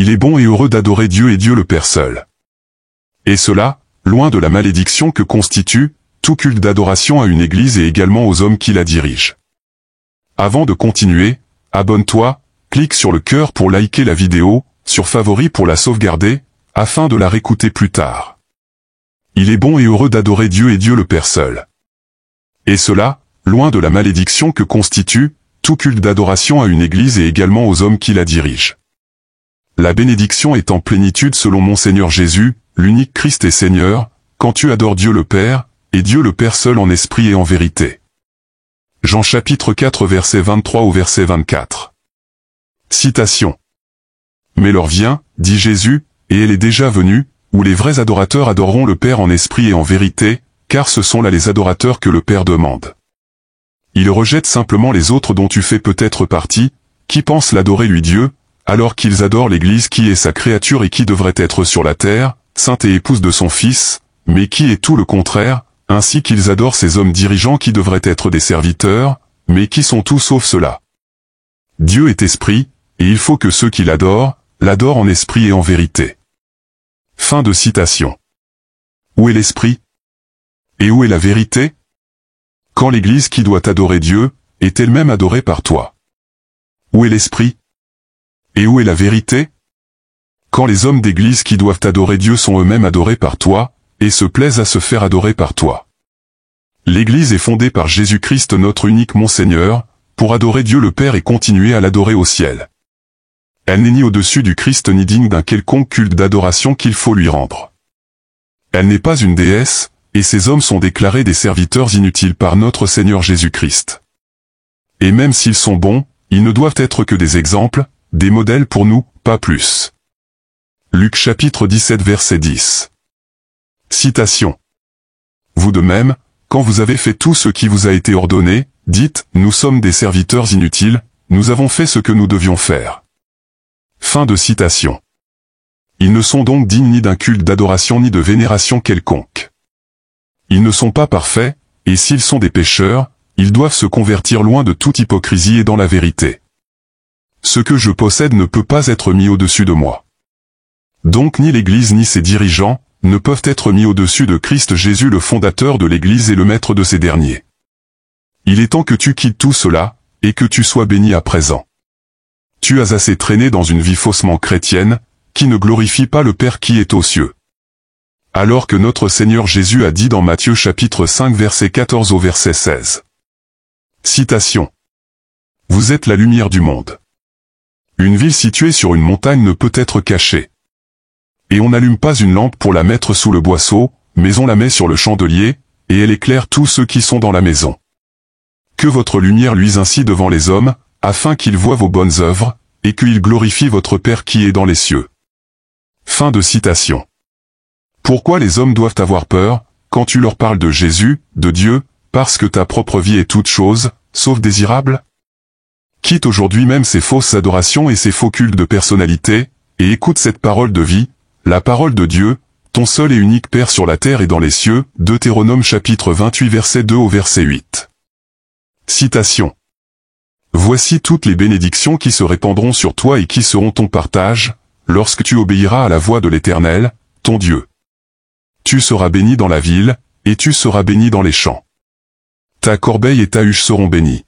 Il est bon et heureux d'adorer Dieu et Dieu le Père seul. Et cela, loin de la malédiction que constitue tout culte d'adoration à une église et également aux hommes qui la dirigent. Avant de continuer, abonne-toi, clique sur le cœur pour liker la vidéo, sur Favoris pour la sauvegarder, afin de la réécouter plus tard. Il est bon et heureux d'adorer Dieu et Dieu le Père seul. Et cela, loin de la malédiction que constitue tout culte d'adoration à une église et également aux hommes qui la dirigent. La bénédiction est en plénitude selon mon Seigneur Jésus, l'unique Christ et Seigneur, quand tu adores Dieu le Père, et Dieu le Père seul en esprit et en vérité. Jean chapitre 4 verset 23 au verset 24. Citation. Mais l'heure vient, dit Jésus, et elle est déjà venue, où les vrais adorateurs adoreront le Père en esprit et en vérité, car ce sont là les adorateurs que le Père demande. Il rejette simplement les autres dont tu fais peut-être partie, qui pensent l'adorer lui Dieu, alors qu'ils adorent l'Église qui est sa créature et qui devrait être sur la terre, sainte et épouse de son Fils, mais qui est tout le contraire, ainsi qu'ils adorent ces hommes dirigeants qui devraient être des serviteurs, mais qui sont tout sauf cela. Dieu est esprit, et il faut que ceux qui l'adorent en esprit et en vérité. Fin de citation. Où est l'esprit? Et où est la vérité? Quand l'Église qui doit adorer Dieu, est elle-même adorée par toi? Où est l'esprit? Et où est la vérité? Quand les hommes d'Église qui doivent adorer Dieu sont eux-mêmes adorés par toi, et se plaisent à se faire adorer par toi. L'Église est fondée par Jésus-Christ notre unique Monseigneur, pour adorer Dieu le Père et continuer à l'adorer au ciel. Elle n'est ni au-dessus du Christ ni digne d'un quelconque culte d'adoration qu'il faut lui rendre. Elle n'est pas une déesse, et ces hommes sont déclarés des serviteurs inutiles par notre Seigneur Jésus-Christ. Et même s'ils sont bons, ils ne doivent être que des exemples, des modèles pour nous, pas plus. Luc chapitre 17 verset 10. Citation. Vous de même, quand vous avez fait tout ce qui vous a été ordonné, dites, nous sommes des serviteurs inutiles, nous avons fait ce que nous devions faire. Fin de citation. Ils ne sont donc dignes ni d'un culte d'adoration ni de vénération quelconque. Ils ne sont pas parfaits, et s'ils sont des pécheurs, ils doivent se convertir loin de toute hypocrisie et dans la vérité. Ce que je possède ne peut pas être mis au-dessus de moi. Donc ni l'Église ni ses dirigeants ne peuvent être mis au-dessus de Christ Jésus le fondateur de l'Église et le maître de ces derniers. Il est temps que tu quittes tout cela, et que tu sois béni à présent. Tu as assez traîné dans une vie faussement chrétienne, qui ne glorifie pas le Père qui est aux cieux. Alors que notre Seigneur Jésus a dit dans Matthieu chapitre 5 verset 14 au verset 16. Citation. Vous êtes la lumière du monde. Une ville située sur une montagne ne peut être cachée. Et on n'allume pas une lampe pour la mettre sous le boisseau, mais on la met sur le chandelier, et elle éclaire tous ceux qui sont dans la maison. Que votre lumière luise ainsi devant les hommes, afin qu'ils voient vos bonnes œuvres, et qu'ils glorifient votre Père qui est dans les cieux. Fin de citation. Pourquoi les hommes doivent avoir peur, quand tu leur parles de Jésus, de Dieu, parce que ta propre vie est toute chose, sauf désirable? Quitte aujourd'hui même ces fausses adorations et ces faux cultes de personnalité, et écoute cette parole de vie, la parole de Dieu, ton seul et unique Père sur la terre et dans les cieux, Deutéronome chapitre 28 verset 2 au verset 8. Citation. Voici toutes les bénédictions qui se répandront sur toi et qui seront ton partage, lorsque tu obéiras à la voix de l'Éternel, ton Dieu. Tu seras béni dans la ville, et tu seras béni dans les champs. Ta corbeille et ta huche seront bénies.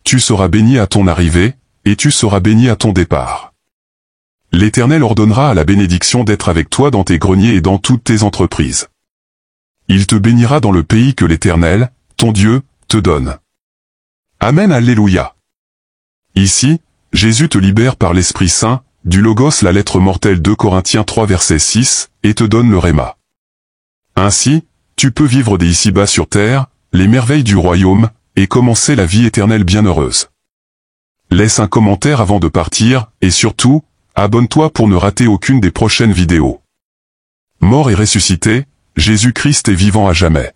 Tu seras béni à ton arrivée, et tu seras béni à ton départ. L'Éternel ordonnera à la bénédiction d'être avec toi dans tes greniers et dans toutes tes entreprises. Il te bénira dans le pays que l'Éternel, ton Dieu, te donne. Amen, alléluia. Ici, Jésus te libère par l'Esprit Saint, du Logos la lettre mortelle 2 Corinthiens 3 verset 6, et te donne le Réma. Ainsi, tu peux vivre dès ici-bas sur terre, les merveilles du royaume, et commencer la vie éternelle bienheureuse. Laisse un commentaire avant de partir, et surtout, abonne-toi pour ne rater aucune des prochaines vidéos. Mort et ressuscité, Jésus-Christ est vivant à jamais.